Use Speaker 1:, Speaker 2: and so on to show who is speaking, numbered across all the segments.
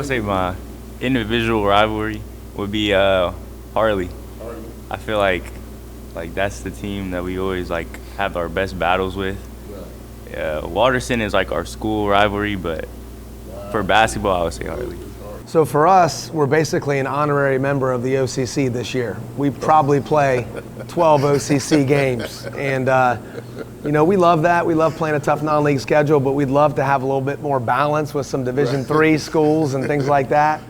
Speaker 1: would say my individual rivalry would be Harley. I feel like that's the team that we always like have our best battles with. Waterston is like our school rivalry, but for basketball, I would say Harley.
Speaker 2: So for us, we're basically an honorary member of the OCC this year. We probably play 12 OCC games. And, we love that. We love playing a tough non-league schedule, but we'd love to have a little bit more balance with some Division III schools and things like that.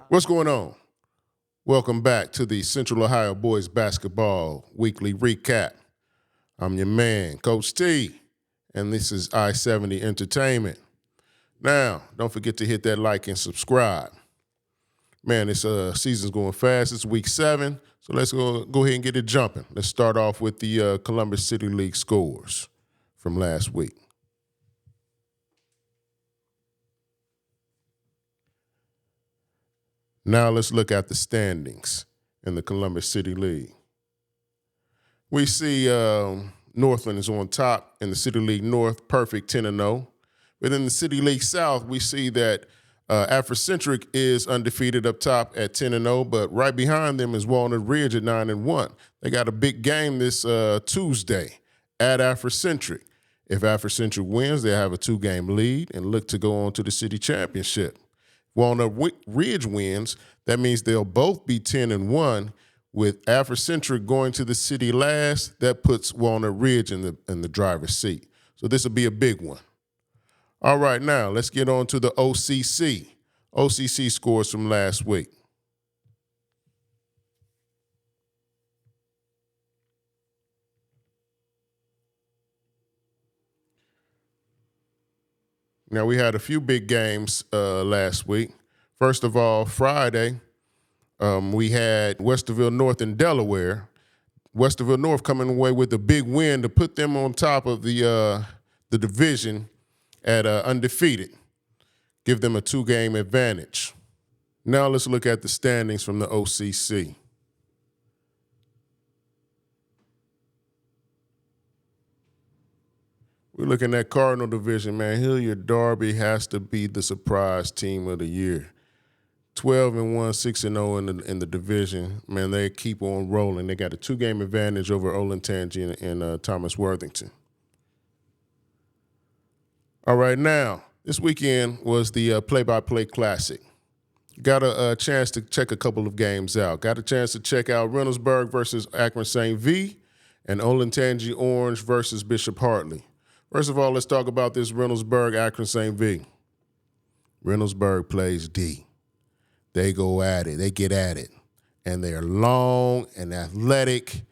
Speaker 3: What's going on? Welcome back to the Central Ohio Boys Basketball Weekly Recap. I'm your man, Coach T, and this is I-70 Entertainment. Now, don't forget to hit that like and subscribe. Man, this season's going fast. It's week 7, so let's go ahead and get it jumping. Let's start off with the Columbus City League scores from last week. Now let's look at the standings in the Columbus City League. We see Northland is on top in the City League North, perfect 10-0. But in the City League South, we see that Afrocentric is undefeated up top at 10-0, but right behind them is Walnut Ridge at 9-1. They got a big game this Tuesday at Afrocentric. If Afrocentric wins, they have a 2-game lead and look to go on to the city championship. Walnut Ridge wins, that means they'll both be 10-1. With Afrocentric going to the city last, that puts Walnut Ridge in the driver's seat. So this will be a big one. All right, now let's get on to the OCC. OCC scores from last week. Now, we had a few big games last week. First of all, Friday, we had Westerville North and Delaware. Westerville North coming away with a big win to put them on top of the division at undefeated, give them a 2-game advantage. Now let's look at the standings from the OCC. We're looking at Cardinal Division, man. Hilliard Darby has to be the surprise team of the year. 12-1, 6-0 in the division. Man, they keep on rolling. They got a 2-game advantage over Olentangy and Thomas Worthington. All right, now, this weekend was the Play-by-Play Classic. Got a chance to check a couple of games out. Got a chance to check out Reynoldsburg versus Akron St. V and Olentangy Orange versus Bishop Hartley. First of all, let's talk about this Reynoldsburg Akron St. V. Reynoldsburg plays D. They go at it. They get at it. And they're long and athletic,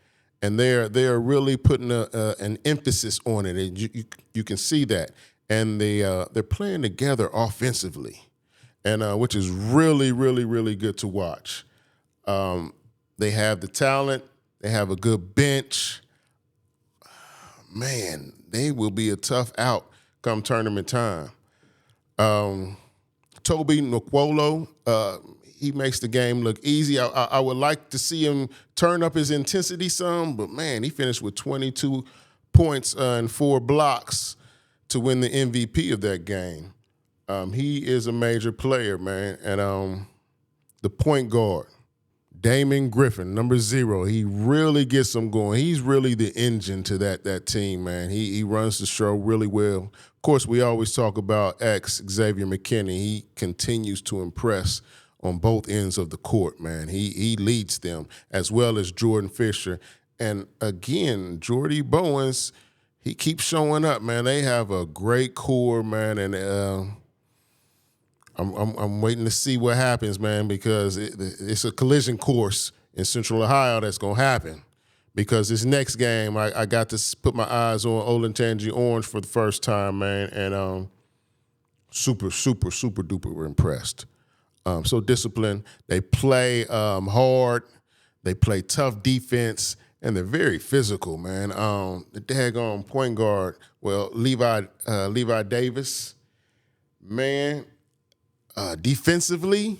Speaker 3: and they're really putting an emphasis on it. And you can see that. And they're playing together offensively, and which is really, really, really good to watch. They have the talent. They have a good bench. Man, they will be a tough out come tournament time. Toby Nkwolo, he makes the game look easy. I would like to see him turn up his intensity some, but, man, he finished with 22 points and 4 blocks to win the MVP of that game. He is a major player, man. And the point guard, Damon Griffin, number 0, he really gets them going. He's really the engine to that team, man. He runs the show really well. Of course, we always talk about Xavier McKinney. He continues to impress on both ends of the court, man. He leads them, as well as Jordan Fisher. And, again, Jordy Bowens, he keeps showing up, man. They have a great core, man, and I'm waiting to see what happens, man, because it's a collision course in Central Ohio that's going to happen. Because this next game, I got to put my eyes on Olentangy Orange for the first time, man, and super, super, super duper impressed. So disciplined. They play hard. They play tough defense. And they're very physical, man. The daggone point guard, Levi Davis, man, defensively,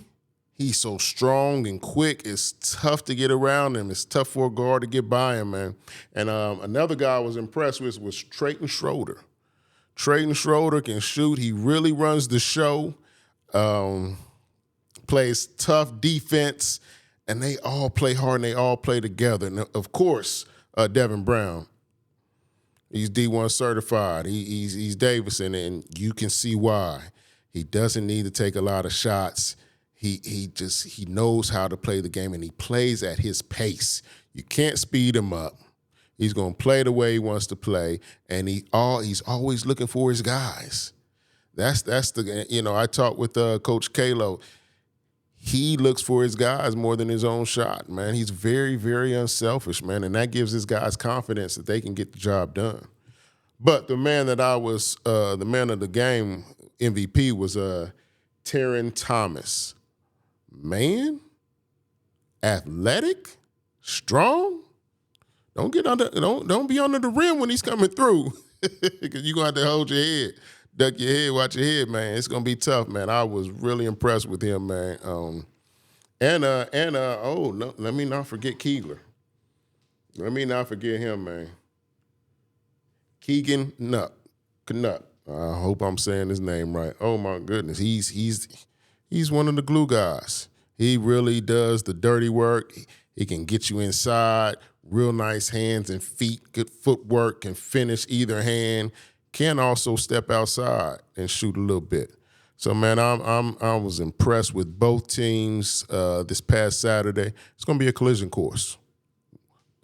Speaker 3: he's so strong and quick. It's tough to get around him. It's tough for a guard to get by him, man. And another guy I was impressed with was Trayton Schroeder. Trayton Schroeder can shoot. He really runs the show. plays tough defense, and they all play hard and they all play together. And of course, Devin Brown, he's D1 certified. He's Davidson, and you can see why. He doesn't need to take a lot of shots. He knows how to play the game, and he plays at his pace. You can't speed him up. He's going to play the way he wants to play, and he's always looking for his guys. That's the, I talked with Coach Kalo. He looks for his guys more than his own shot, man. He's very, very unselfish, man, and that gives his guys confidence that they can get the job done. But the man that I was, the man of the game MVP was Terran Thomas. Man, athletic, strong. Don't be under the rim when he's coming through, because you're gonna have to hold your head, duck your head, watch your head, man. It's gonna be tough, man. I was really impressed with him, man. No, let me not forget Keegler. Let me not forget him, man. Keegan Canuck. I hope I'm saying his name right. Oh my goodness, he's one of the glue guys. He really does the dirty work. He can get you inside. Real nice hands and feet, good footwork, can finish either hand, can also step outside and shoot a little bit. So, man, I was impressed with both teams this past Saturday. It's going to be a collision course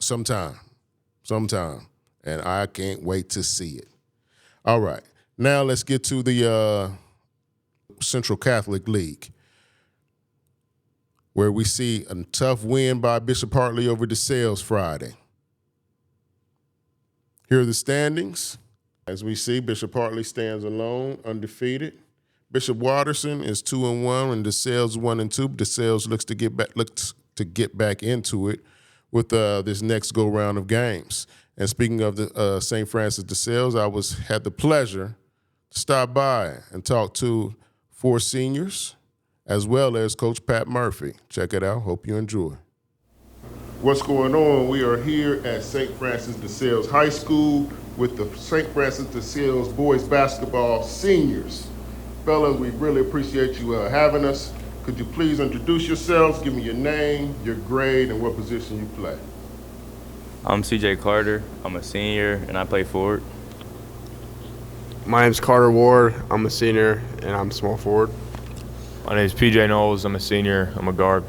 Speaker 3: sometime, and I can't wait to see it. All right, now let's get to the Central Catholic League, where we see a tough win by Bishop Hartley over DeSales Friday. Here are the standings. As we see, Bishop Hartley stands alone, undefeated. Bishop Watterson is 2-1, and DeSales 1-2. DeSales looks to get back into it with this next go round of games. And speaking of the St. Francis DeSales, I had the pleasure to stop by and talk to 4 seniors, as well as Coach Pat Murphy. Check it out. Hope you enjoy. What's going on? We are here at St. Francis DeSales High School with the St. Francis DeSales boys basketball seniors. Fellas, we really appreciate you having us. Could you please introduce yourselves, give me your name, your grade, and what position you play?
Speaker 1: I'm CJ.Carter. I'm a senior, and I play forward.
Speaker 4: My name's Carter Ward. I'm a senior, and I'm small forward.
Speaker 5: My name's PJ Noles. I'm a senior. I'm a guard.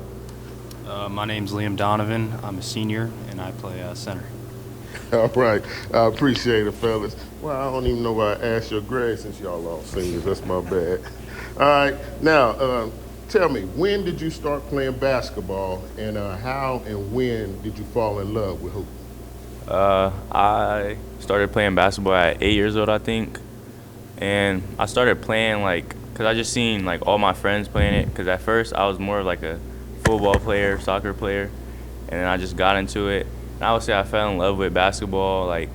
Speaker 6: My name's Liam Donovan. I'm a senior, and I play center.
Speaker 3: All right. I appreciate it, fellas. Well, I don't even know why I asked your grade since y'all all seniors. That's my bad. All right. Now, tell me, when did you start playing basketball, and how and when did you fall in love with hoop?
Speaker 1: I started playing basketball at 8 years old, I think. And I started playing, because I just seen, all my friends playing it. Because at first, I was more of, a football player, soccer player. And then I just got into it. And I would say I fell in love with basketball, I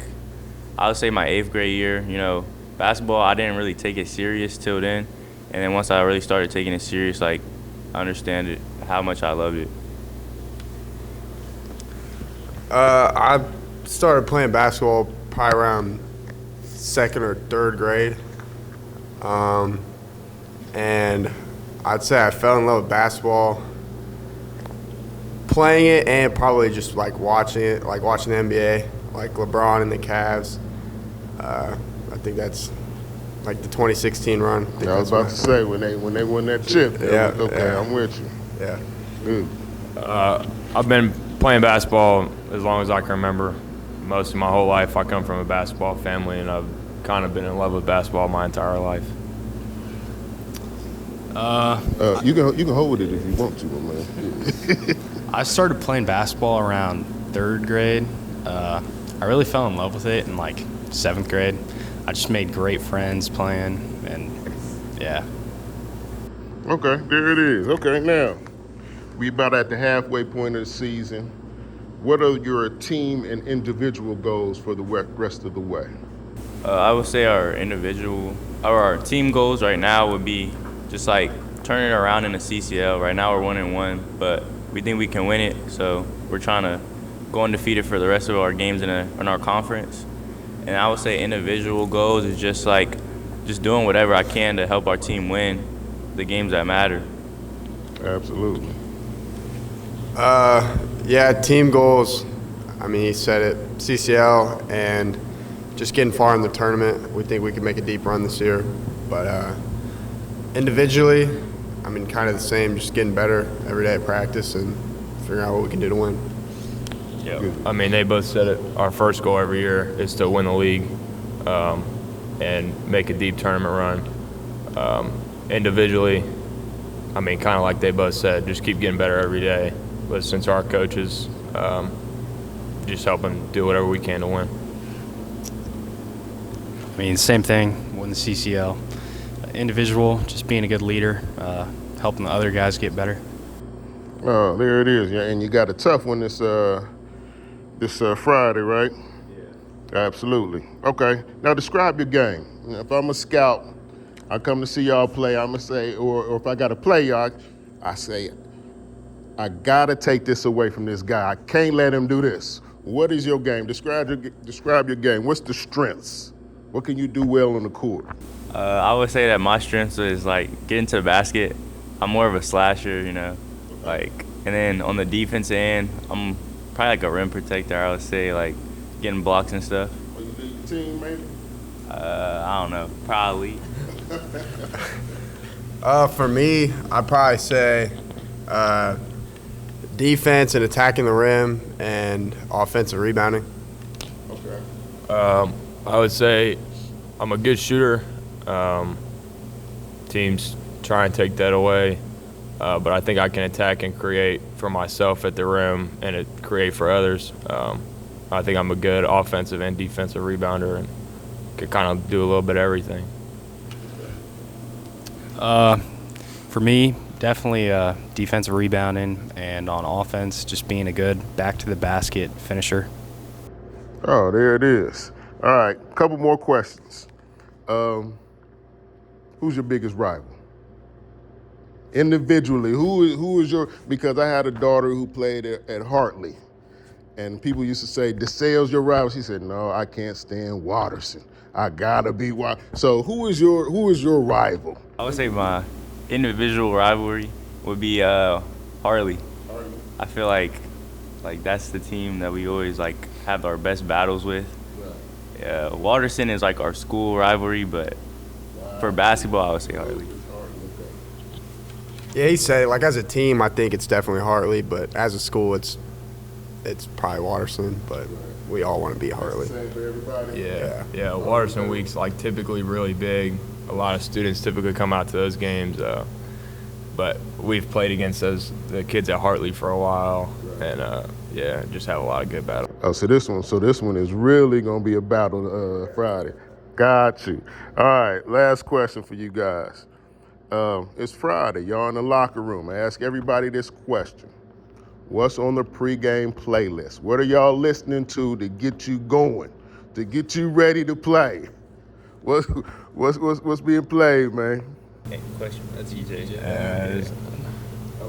Speaker 1: would say my 8th grade year. Basketball, I didn't really take it serious till then. And then once I really started taking it serious, I understand it, how much I loved it.
Speaker 4: I started playing basketball probably around 2nd or 3rd grade. And I'd say I fell in love with basketball playing it and probably just watching it, watching the NBA, LeBron and the Cavs. I think that's the 2016 run.
Speaker 3: I was about to say when they won that chip.
Speaker 4: Yeah.
Speaker 3: Okay,
Speaker 4: yeah.
Speaker 3: I'm with you.
Speaker 4: Yeah.
Speaker 3: Good.
Speaker 5: I've been playing basketball as long as I can remember. Most of my whole life, I come from a basketball family, and I've kind of been in love with basketball my entire life.
Speaker 3: You can hold it if you want to, man.
Speaker 6: I started playing basketball around 3rd grade. I really fell in love with it in 7th grade. I just made great friends playing, and yeah.
Speaker 3: Okay, there it is. Okay, now we about at the halfway point of the season. What are your team and individual goals for the rest of the way?
Speaker 1: I would say our team goals right now would be just turning it around in the CCL. Right now we're 1-1, but we think we can win it. So we're trying to go undefeated for the rest of our games in our conference. And I would say individual goals is just doing whatever I can to help our team win the games that matter.
Speaker 3: Absolutely.
Speaker 4: Yeah, team goals. I mean, he said it, CCL and just getting far in the tournament. We think we can make a deep run this year. But individually, I mean, kind of the same, just getting better every day at practice and figuring out what we can do to win.
Speaker 5: Yeah, I mean, they both said it. Our first goal every year is to win the league and make a deep tournament run. Individually, I mean, kind of like they both said, just keep getting better every day. But since our coaches, just help them do whatever we can to win.
Speaker 6: I mean, same thing, win the CCL. Individual, just being a good leader, helping the other guys get better.
Speaker 3: Oh, there it is. Yeah, and you got a tough one this Friday, right? Yeah. Absolutely. Okay. Now describe your game. If I'm a scout, I come to see y'all play. I'm gonna say, or if I gotta play y'all, I say, I gotta take this away from this guy. I can't let him do this. What is your game? Describe your game. What's the strengths? What can you do well on the court?
Speaker 1: I would say that my strengths is like getting to the basket. I'm more of a slasher, you know, like, and then on the defensive end, I'm probably like a rim protector. I would say like getting blocks and stuff.
Speaker 3: Are you lead the team, maybe?
Speaker 1: I don't know, probably.
Speaker 4: For me, I'd probably say defense and attacking the rim and offensive rebounding.
Speaker 3: Okay.
Speaker 5: I would say I'm a good shooter. Teams try and take that away, but I think I can attack and create for myself at the rim and create for others. I think I'm a good offensive and defensive rebounder and can kind of do a little bit of everything.
Speaker 6: For me, definitely defensive rebounding, and on offense, just being a good back-to-the-basket finisher.
Speaker 3: Oh, there it is. All right, couple more questions. Who's your biggest rival? Individually, who is your, because I had a daughter who played at Hartley, and people used to say, DeSales your rival? She said, no, I can't stand Watterson. I gotta be So who is your rival?
Speaker 1: I would say my individual rivalry would be Harley. I feel like that's the team that we always like have our best battles with. Watterson is like our school rivalry, but for basketball, I would say Hartley.
Speaker 4: Yeah, he said, like, as a team, I think it's definitely Hartley, but as a school, it's probably Watterson, but we all want to beat Hartley.
Speaker 3: Same for everybody?
Speaker 5: Yeah. Watterson week's like typically really big. A lot of students typically come out to those games, but we've played against the kids at Hartley for a while, and just have a lot of good battles.
Speaker 3: Oh, so this one is really gonna be a battle Friday. Got you. All right, last question for you guys. It's Friday. Y'all in the locker room. I ask everybody this question. What's on the pregame playlist? What are y'all listening to get you going, to get you ready to play? What's being played, man?
Speaker 1: Hey, question. That's EJ.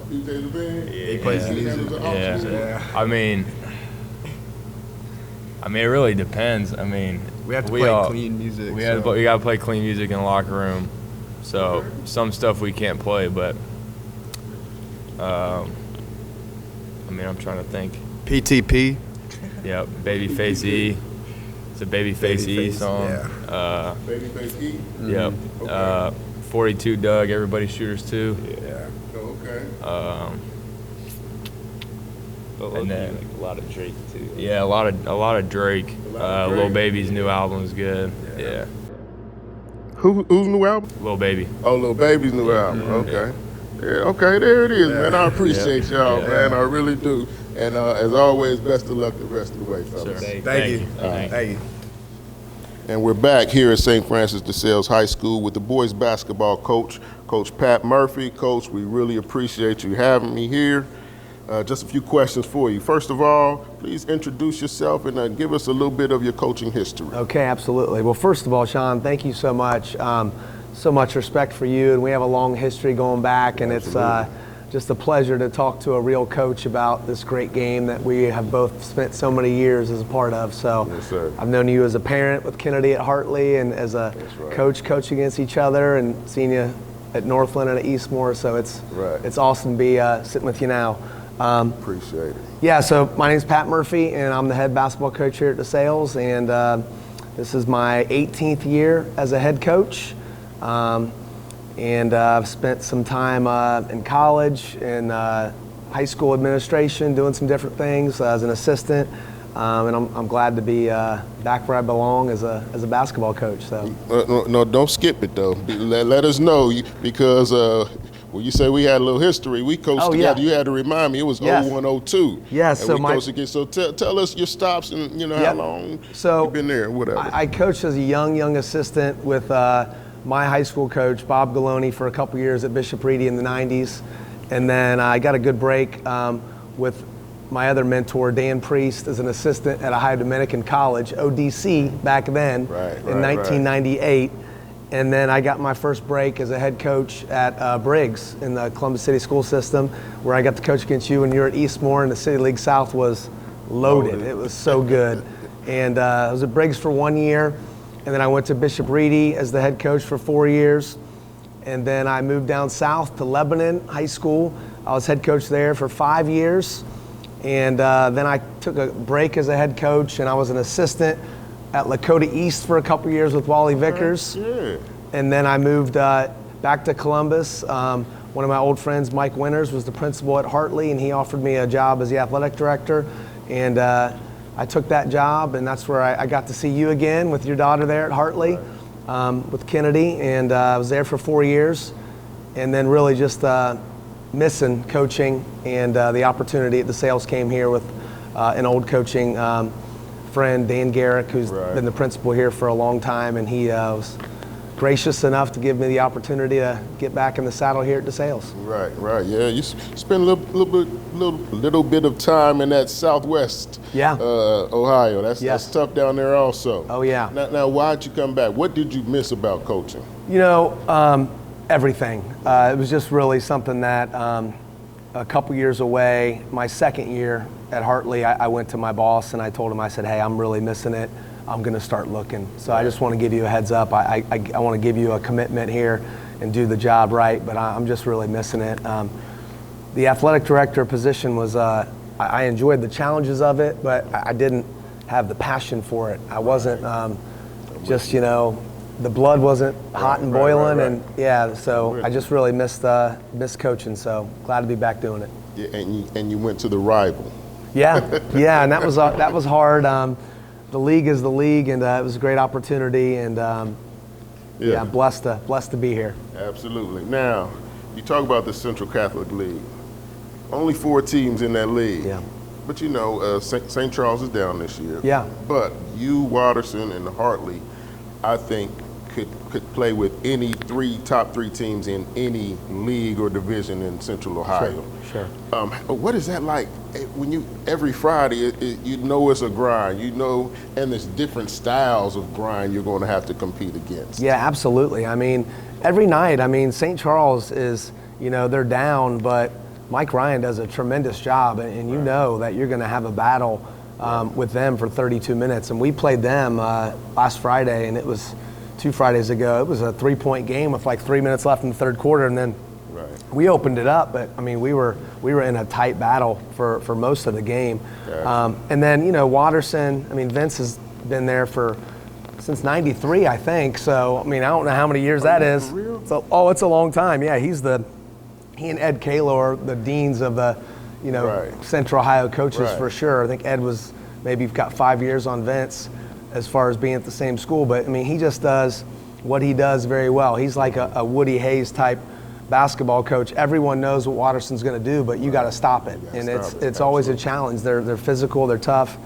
Speaker 3: PJ Levine?
Speaker 4: Yeah, he plays music.
Speaker 5: Yeah. I mean, it really depends. I mean,
Speaker 4: We have to play clean music.
Speaker 5: We gotta play clean music in the locker room. So some stuff we can't play, but I'm trying to think.
Speaker 4: PTP.
Speaker 5: Yep, Babyface E. It's a Babyface E song.
Speaker 4: Yeah.
Speaker 3: Babyface E?
Speaker 5: Yep.
Speaker 3: Okay.
Speaker 5: 42 Doug, Everybody Shooters too.
Speaker 4: Yeah.
Speaker 3: Okay.
Speaker 1: And then like a lot of Drake too.
Speaker 5: Yeah, a lot of Drake. Lil Baby's new album is good. Yeah.
Speaker 3: Who's new album?
Speaker 5: Lil Baby.
Speaker 3: Oh, Lil Baby's new album. Okay. Yeah, okay, there it is, man. I appreciate y'all, man. I really do. And as always, best of luck the rest of the way, fellas.
Speaker 5: Sure.
Speaker 4: Thank you.
Speaker 5: Thank you.
Speaker 4: Thank you.
Speaker 3: And we're back here at St. Francis DeSales High School with the boys basketball coach, Coach Pat Murphy. Coach, we really appreciate you having me here. Just a few questions for you. First of all, please introduce yourself and give us a little bit of your coaching history.
Speaker 2: Okay, absolutely. Well, first of all, Sean, thank you so much. So much respect for you, and we have a long history going back, and it's just a pleasure to talk to a real coach about this great game that we have both spent so many years as a part of. So
Speaker 3: Yes, sir.
Speaker 2: I've known you as a parent with Kennedy at Hartley, and as a coach, coaching against each other, and seen you at Northland and at Eastmore, so it's awesome to be sitting with you now.
Speaker 3: Appreciate it.
Speaker 2: Yeah, so my name's Pat Murphy, and I'm the head basketball coach here at DeSales, and this is my 18th year as a head coach. And I've spent some time in college, in high school administration, doing some different things as an assistant. And I'm glad to be back where I belong as a basketball coach. So
Speaker 3: no, don't skip it though. Let us know because when you say we had a little history, we coached together. You had to remind me it was 01-02.
Speaker 2: Yes,
Speaker 3: and
Speaker 2: so
Speaker 3: we coached again. So tell us your stops and how long you've been there, whatever.
Speaker 2: I coached as a young assistant with my high school coach Bob Galoni for a couple years at Bishop Reedy in the 90s, and then I got a good break with my other mentor, Dan Priest, as an assistant at Ohio Dominican College, ODC, back then in 1998. And then I got my first break as a head coach at Briggs in the Columbus City school system, where I got to coach against you when you were at Eastmore, and the City League South was loaded. It was so good. And I was at Briggs for 1 year, and then I went to Bishop Reedy as the head coach for 4 years. And then I moved down south to Lebanon High School. I was head coach there for 5 years. And then I took a break as a head coach, and I was an assistant at Lakota East for a couple years with Wally Vickers. And then I moved back to Columbus. One of my old friends, Mike Winters, was the principal at Hartley, and he offered me a job as the athletic director. And I took that job, and that's where I got to see you again with your daughter there at Hartley with Kennedy. And I was there for 4 years, and then really just missing coaching, and the opportunity at DeSales came here with an old coaching friend, Dan Garrick, who's been the principal here for a long time, and he was gracious enough to give me the opportunity to get back in the saddle here at DeSales.
Speaker 3: Right. Yeah, you spent a little bit of time in that Southwest Ohio. That's tough down there also.
Speaker 2: Oh yeah.
Speaker 3: Now, why'd you come back? What did you miss about coaching?
Speaker 2: Everything. It was just really something that a couple years away, my second year at Hartley, I went to my boss and I told him, I said, hey, I'm really missing it. I'm going to start looking. So I just want to give you a heads up. I want to give you a commitment here and do the job right, but I'm just really missing it. The athletic director position was, I enjoyed the challenges of it, but I didn't have the passion for it. I wasn't the blood wasn't hot and boiling, and so I just really missed coaching. So glad to be back doing it.
Speaker 3: Yeah, and you went to the rival.
Speaker 2: Yeah, and that was hard. The league is the league, and it was a great opportunity, and blessed to be here.
Speaker 3: Absolutely. Now, you talk about the Central Catholic League. Only 4 teams in that league.
Speaker 2: Yeah.
Speaker 3: But St. Charles is down this year.
Speaker 2: Yeah.
Speaker 3: But you, Watterson, and Hartley, I think, could play with any top three teams in any league or division in Central Ohio.
Speaker 2: Sure.
Speaker 3: What is that like when every Friday, it's a grind, and there's different styles of grind you're going to have to compete against?
Speaker 2: Yeah, absolutely. I mean, every night, St. Charles is, they're down, but Mike Ryan does a tremendous job, and you know that you're going to have a battle with them for 32 minutes. And we played them last Friday, and it was 2 Fridays ago. It was a 3-point game with like 3 minutes left in the third quarter, and then we opened it up. But we were in a tight battle for most of the game. And then Watterson. Vince has been there since '93, I think. So I don't know how many years that is. It's a long time. Yeah, he and Ed Kalo are the deans of the Central Ohio coaches for sure. I think Ed was maybe got 5 years on Vince as far as being at the same school, but he just does what he does very well. He's like a Woody Hayes type basketball coach. Everyone knows what Watterson's going to do, but you got to stop it, and it's always a challenge. They're physical, they're tough,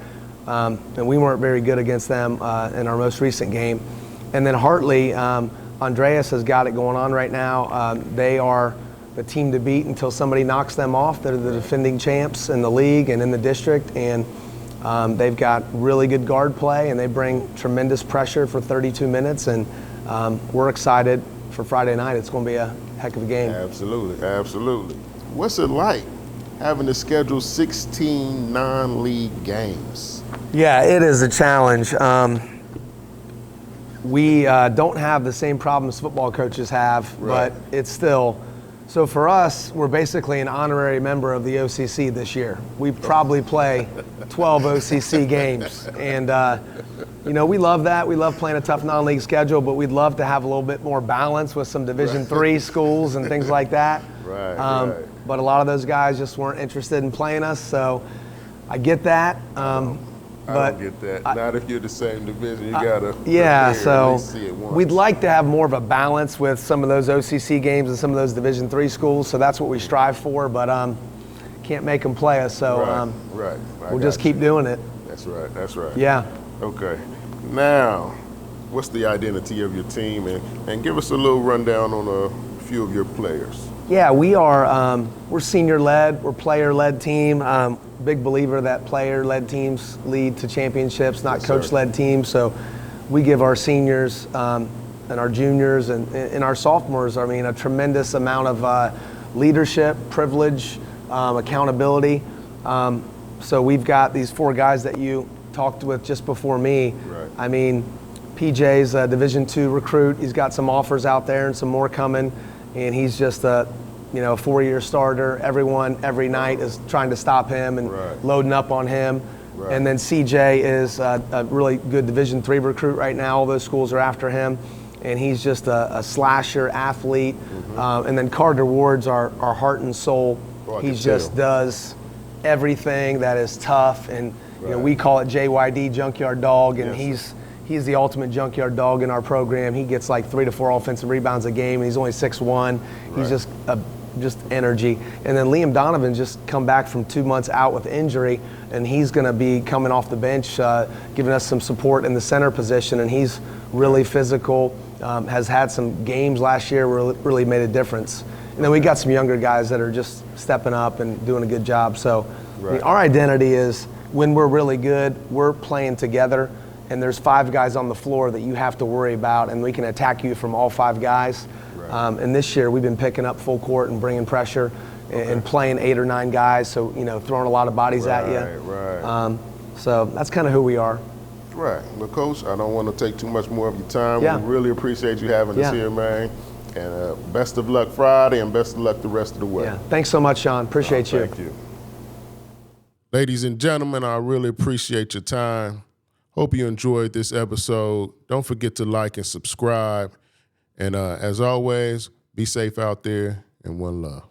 Speaker 2: and we weren't very good against them in our most recent game. And then Hartley, Andreas has got it going on right now. They are the team to beat until somebody knocks them off. They're the defending champs in the league and in the district, and they've got really good guard play, and they bring tremendous pressure for 32 minutes, and we're excited for Friday night. It's going to be a heck of a game.
Speaker 3: Absolutely. What's it like having to schedule 16 non-league games?
Speaker 2: Yeah, it is a challenge. we don't have the same problems football coaches have, but it's still. So for us, we're basically an honorary member of the OCC this year. We probably play 12 OCC games. And, we love that. We love playing a tough non-league schedule, but we'd love to have a little bit more balance with some Division III schools and things like that.
Speaker 3: Right.
Speaker 2: But a lot of those guys just weren't interested in playing us, so I get that.
Speaker 3: I don't get that. Not if you're the same division. You gotta
Speaker 2: so
Speaker 3: see it once.
Speaker 2: we'd like to have more of a balance with some of those OCC games and some of those Division III schools. So that's what we strive for. But can't make them play us. So we'll just keep doing it.
Speaker 3: That's right.
Speaker 2: Yeah.
Speaker 3: Okay. Now, what's the identity of your team, and give us a little rundown on a few of your players.
Speaker 2: Yeah, we are. We're senior-led. We're player-led team. Big believer that player-led teams lead to championships, not coach-led teams. So we give our seniors and our juniors and our sophomores, a tremendous amount of leadership, privilege, accountability. So we've got these 4 guys that you talked with just before me.
Speaker 3: Right.
Speaker 2: PJ's a Division II recruit. He's got some offers out there and some more coming, and he's just a 4-year starter. Everyone every night is trying to stop him and loading up on him. Right. And then CJ is a really good Division III recruit right now. All those schools are after him, and he's just a slasher athlete. And then Carter Ward's our heart and soul. He just does everything that is tough, and we call it JYD, Junkyard Dog, and he's the ultimate junkyard dog in our program. He gets like 3 to 4 offensive rebounds a game, and he's only 6'1". He's just energy. And then Liam Donovan just come back from 2 months out with injury, and he's going to be coming off the bench, giving us some support in the center position, and he's really physical, has had some games last year where really made a difference. And then we got some younger guys that are just stepping up and doing a good job. So our identity is when we're really good, we're playing together, and there's 5 guys on the floor that you have to worry about, and we can attack you from all 5 guys. And this year we've been picking up full court and bringing pressure and playing 8 or 9 guys, so throwing a lot of bodies at you. So that's kind of who we are.
Speaker 3: Right. Well, Coach, I don't want to take too much more of your time.
Speaker 2: Yeah.
Speaker 3: We really appreciate you having us here, man. And best of luck Friday, and best of luck the rest of the way.
Speaker 2: Yeah. Thanks so much, Sean. Appreciate you.
Speaker 3: Thank you. Ladies and gentlemen, I really appreciate your time. Hope you enjoyed this episode. Don't forget to like and subscribe. And as always, be safe out there, and one love.